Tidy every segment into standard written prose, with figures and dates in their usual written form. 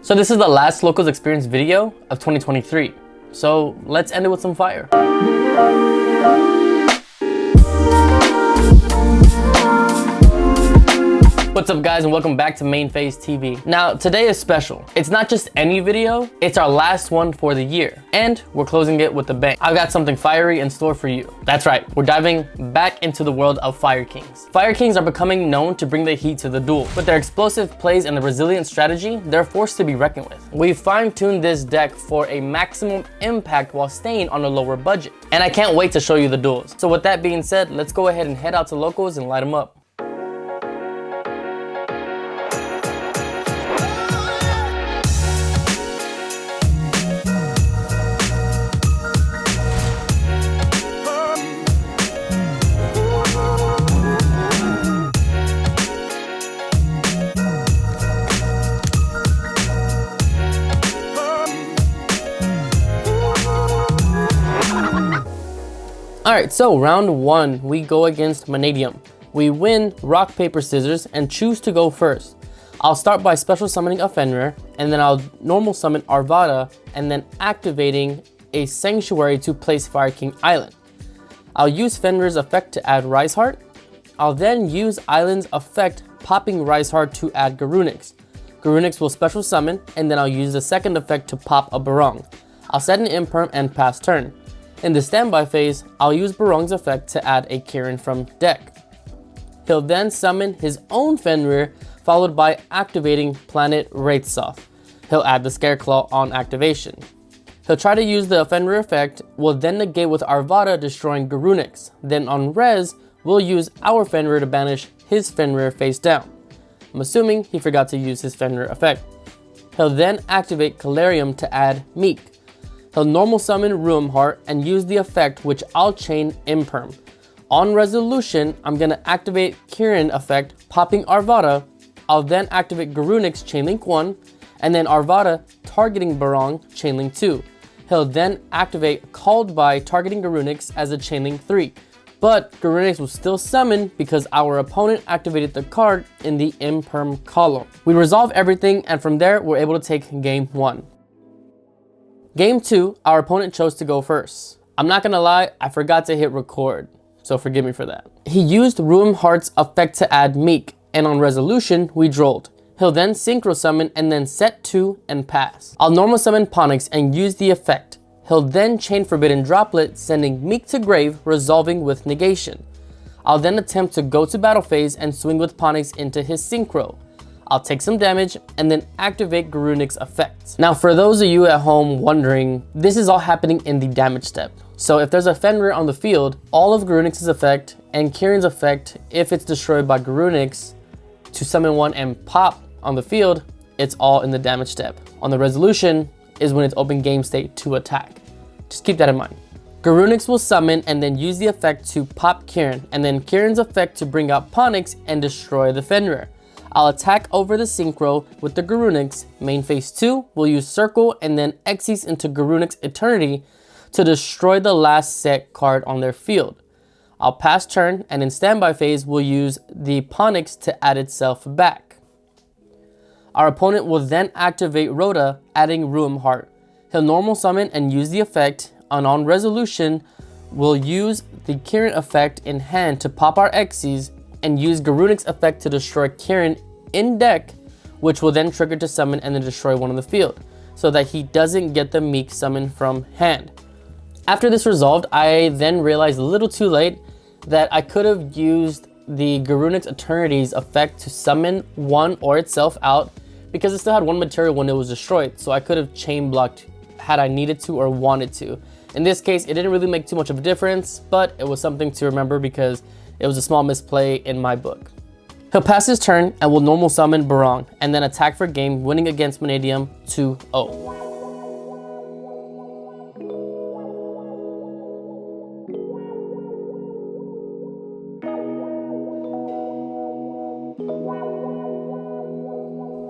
So this is the last Locals Experience video of 2023. So let's end it with some fire. What's up guys, and welcome back to Main Phase TV. Now today is special. It's not just any video, it's our last one for the year. And we're closing it with a bang. I've got something fiery in store for you. That's right, we're diving back into the world of Fire Kings. Fire Kings are becoming known to bring the heat to the duel. With their explosive plays and the resilient strategy, they're forced to be reckoned with. We've fine-tuned this deck for a maximum impact while staying on a lower budget. And I can't wait to show you the duels. So with that being said, let's go ahead and head out to Locals and light them up. Alright, so round one, we go against Manium. We win rock, paper, scissors, and choose to go first. I'll start by special summoning a Fenrir, and then I'll normal summon Arvada, and then activating a Sanctuary to place Fire King Island. I'll use Fenrir's effect to add Rise Heart. I'll then use Island's effect, popping Rise Heart to add Garunix. Garunix will special summon, and then I'll use the second effect to pop a Barong. I'll set an imperm and pass turn. In the standby phase, I'll use Barong's effect to add a Kirin from deck. He'll then summon his own Fenrir, followed by activating Planet Wraithsoth. He'll add the Scareclaw on activation. He'll try to use the Fenrir effect, will then negate with Arvada, destroying Garunix. Then on res, we'll use our Fenrir to banish his Fenrir face down. I'm assuming he forgot to use his Fenrir effect. He'll then activate Calarium to add Meek. He'll normal summon Ruum Heart and use the effect, which I'll chain Imperm. On resolution, I'm gonna activate Kirin effect, popping Arvada. I'll then activate Garunix Chainlink 1, and then Arvada targeting Barong Chainlink 2. He'll then activate Called by targeting Garunix as a Chainlink 3. But Garunix was still summoned because our opponent activated the card in the Imperm column. We resolve everything, and from there, we're able to take game 1. Game 2, our opponent chose to go first. I'm not gonna lie, I forgot to hit record, so forgive me for that. He used Ruum Heart's effect to add Meek, and on resolution, we drolled. He'll then synchro summon and then set 2 and pass. I'll normal summon Ponix and use the effect. He'll then chain Forbidden Droplet, sending Meek to grave, resolving with negation. I'll then attempt to go to battle phase and swing with Ponix into his synchro. I'll take some damage and then activate Garunix effect. Now for those of you at home wondering, this is all happening in the damage step. So if there's a Fenrir on the field, all of Garunix's effect and Kirin's effect, if it's destroyed by Garunix, to summon one and pop on the field, it's all in the damage step. On the resolution is when it's open game state to attack. Just keep that in mind. Garunix will summon and then use the effect to pop Kirin, and then Kirin's effect to bring out Ponix and destroy the Fenrir. I'll attack over the synchro with the Garunix. Main phase 2, we'll use Circle and then Xyz into Garunix Eternity to destroy the last set card on their field. I'll pass turn, and in standby phase, we'll use the Ponix to add itself back. Our opponent will then activate Rhoda, adding Ruum Heart. He'll normal summon and use the effect, and on resolution, we'll use the Kirin effect in hand to pop our Xyz and use Garunix effect to destroy Kirin in deck, which will then trigger to summon and then destroy one on the field, so that he doesn't get the Meek summon from hand. After this resolved, I then realized a little too late that I could have used the Garunix Eternity's effect to summon one or itself out, because it still had one material when it was destroyed, so I could have chain blocked had I needed to or wanted to. In this case, it didn't really make too much of a difference, but it was something to remember because it was a small misplay in my book. He'll pass his turn and will normal summon Barong, and then attack for game, winning against Manium 2-0.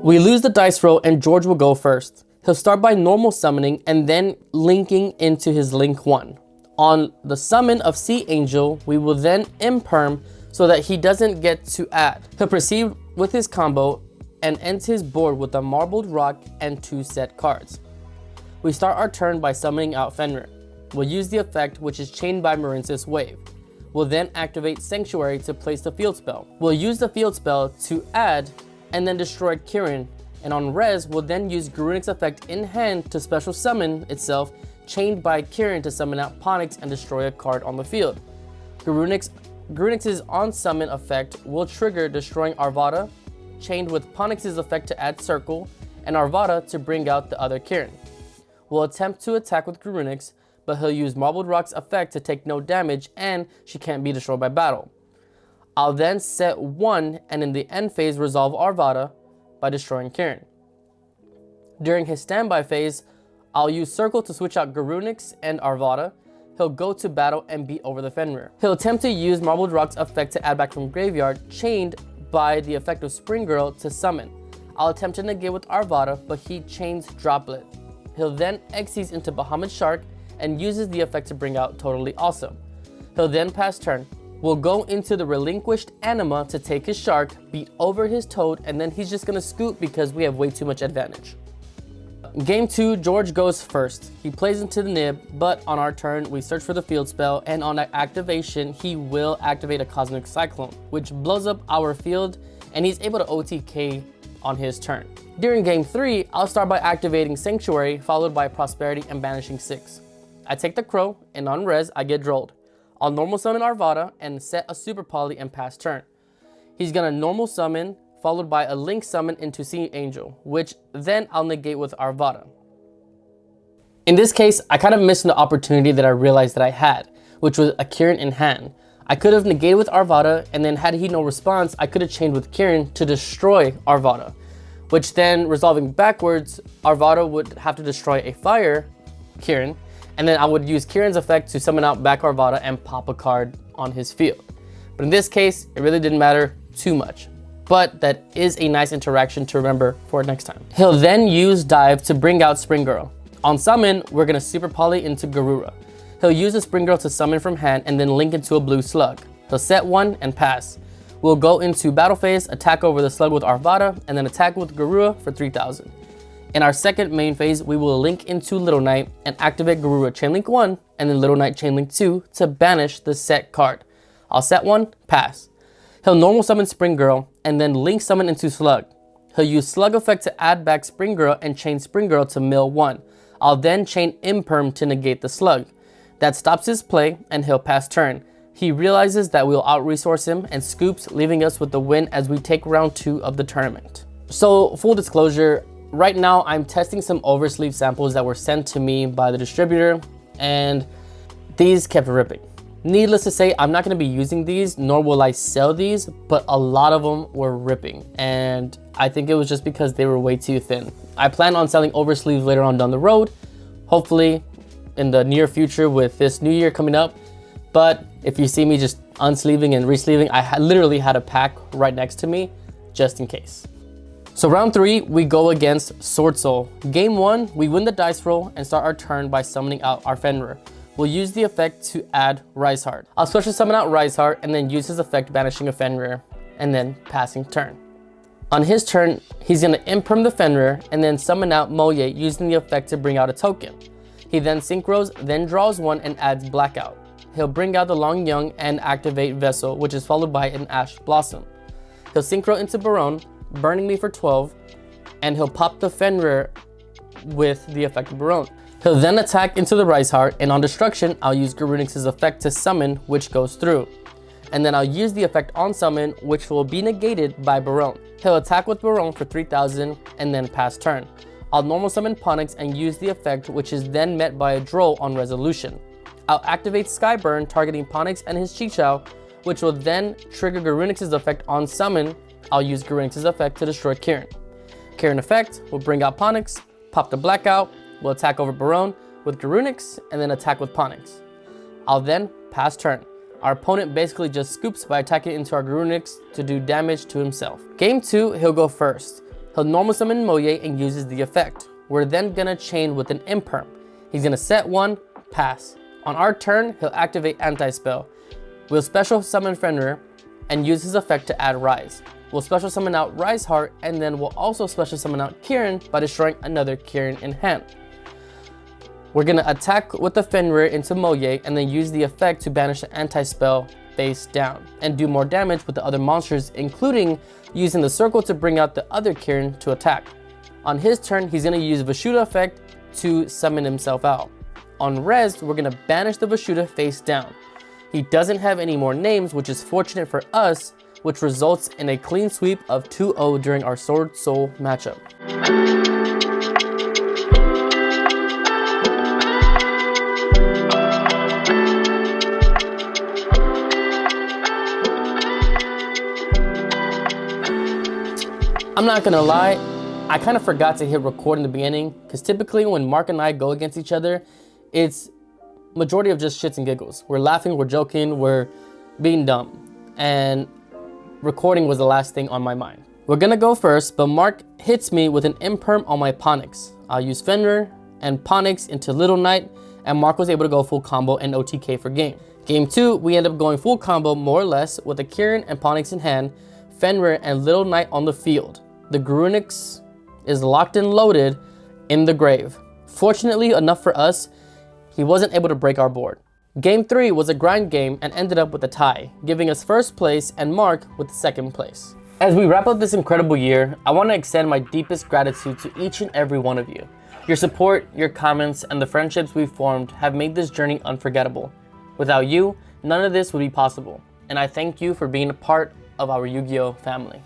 We lose the dice roll and George will go first. He'll start by normal summoning and then linking into his Link 1. On the summon of Sea Angel, we will then imperm so that he doesn't get to add. He'll proceed with his combo and ends his board with a marbled rock and 2 set cards. We start our turn by summoning out Fenrir. We'll use the effect, which is chained by Marincess Wave. We'll then activate Sanctuary to place the field spell. We'll use the field spell to add and then destroy Kirin, and on res, we'll then use Garunic's effect in hand to special summon itself, chained by Kirin to summon out Ponix and destroy a card on the field. Garunix's on summon effect will trigger destroying Arvada, chained with Ponix's effect to add Circle, and Arvada to bring out the other Kirin. We'll attempt to attack with Garunix, but he'll use Marbled Rock's effect to take no damage and she can't be destroyed by battle. I'll then set 1 and in the end phase resolve Arvada by destroying Kirin. During his standby phase, I'll use Circle to switch out Garunix and Arvada. He'll go to battle and beat over the Fenrir. He'll attempt to use Marbled Rock's effect to add back from graveyard, chained by the effect of Spring Girl to summon. I'll attempt to negate with Arvada, but he chains Droplet. He'll then Xyz into Bahamut Shark and uses the effect to bring out Totally Awesome. He'll then pass turn. We'll go into the Relinquished Anima to take his Shark, beat over his Toad, and then he's just gonna scoop because we have way too much advantage. Game 2, George goes first. He plays into the Nib, but on our turn, we search for the field spell, and on activation, he will activate a Cosmic Cyclone, which blows up our field, and he's able to OTK on his turn. During Game 3, I'll start by activating Sanctuary, followed by Prosperity and banishing 6. I take the Crow, and on res, I get Drolled. I'll normal summon Arvada and set a Super Poly and pass turn. He's gonna normal summon, followed by a Link summon into Sea Angel, which then I'll negate with Arvada. In this case, I kind of missed an opportunity that I realized that I had, which was a Kirin in hand. I could have negated with Arvada, and then had he no response, I could have chained with Kirin to destroy Arvada, which then, resolving backwards, Arvada would have to destroy a fire Kirin, and then I would use Kirin's effect to summon out back Arvada and pop a card on his field. But in this case, it really didn't matter too much. But that is a nice interaction to remember for next time. He'll then use Dive to bring out Spring Girl. On summon, we're gonna Super Poly into Garura. He'll use the Spring Girl to summon from hand and then link into a blue slug. He'll set 1 and pass. We'll go into battle phase, attack over the slug with Arvada, and then attack with Garura for 3000. In our second main phase, we will link into Little Knight and activate Garura Chainlink 1 and then Little Knight Chainlink 2 to banish the set card. I'll set 1, pass. He'll normal summon Spring Girl and then link summon into Slug. He'll use Slug effect to add back Spring Girl and chain Spring Girl to mill 1. I'll then chain Imperm to negate the Slug. That stops his play and he'll pass turn. He realizes that we'll out-resource him and scoops, leaving us with the win as we take round 2 of the tournament. So, full disclosure, right now I'm testing some oversleeve samples that were sent to me by the distributor, and these kept ripping. Needless to say, I'm not going to be using these, nor will I sell these, but a lot of them were ripping, and I think it was just because they were way too thin. I plan on selling oversleeves later on down the road, hopefully in the near future with this new year coming up. But if you see me just unsleeving and resleeving, I literally had a pack right next to me just in case. So round 3, we go against Sword Soul. Game 1, we win the dice roll and start our turn by summoning out our Fenrir. We'll use the effect to add Rise Heart. I'll special summon out Rise Heart and then use his effect banishing a Fenrir and then passing turn. On his turn, he's gonna Imperm the Fenrir and then summon out Moye using the effect to bring out a token. He then synchros, then draws 1 and adds Blackout. He'll bring out the Long Young and activate Vessel, which is followed by an Ash Blossom. He'll synchro into Barone, burning me for 12, and he'll pop the Fenrir with the effect of Barone. He'll then attack into the Rise Heart, and on destruction, I'll use Garunix's effect to summon, which goes through. And then I'll use the effect on summon, which will be negated by Barone. He'll attack with Barone for 3000 and then pass turn. I'll normal summon Ponix and use the effect, which is then met by a Droll on resolution. I'll activate Skyburn, targeting Ponix and his Chichao, which will then trigger Garunix's effect on summon. I'll use Garunix's effect to destroy Kirin. Kirin effect will bring out Ponix, pop the Blackout, we'll attack over Barone with Garunix, and then attack with Ponix. I'll then pass turn. Our opponent basically just scoops by attacking into our Garunix to do damage to himself. Game 2, he'll go first. He'll normal summon Moye and uses the effect. We're then gonna chain with an Imperm. He's gonna set 1, pass. On our turn, he'll activate Anti-Spell. We'll special summon Fenrir and use his effect to add Rise. we'll special summon out Rise Heart, and then we'll also special summon out Kieran by destroying another Kieran in hand. We're gonna attack with the Fenrir into Moye and then use the effect to banish the anti-spell face down and do more damage with the other monsters, including using the circle to bring out the other Kieran to attack. On his turn, he's gonna use Vashuda effect to summon himself out. On Res, we're gonna banish the Vashuda face down. He doesn't have any more names, which is fortunate for us, which results in a clean sweep of 2-0 during our Sword Soul matchup. I'm not gonna lie, I kind of forgot to hit record in the beginning, because typically when Mark and I go against each other, it's majority of just shits and giggles. We're laughing, we're joking, we're being dumb, and recording was the last thing on my mind. We're gonna go first, but Mark hits me with an imperm on my Ponix. I'll use Fenrir and Ponix into Little Knight, and Mark was able to go full combo and OTK for game. Game 2, we end up going full combo more or less with a Kieran and Ponix in hand, Fenrir and Little Knight on the field. The Grunix is locked and loaded in the grave. Fortunately enough for us, he wasn't able to break our board. Game 3 was a grind game and ended up with a tie, giving us first place and Mark with second place. As we wrap up this incredible year, I want to extend my deepest gratitude to each and every one of you. Your support, your comments, and the friendships we've formed have made this journey unforgettable. Without you, none of this would be possible, and I thank you for being a part of our Yu-Gi-Oh family.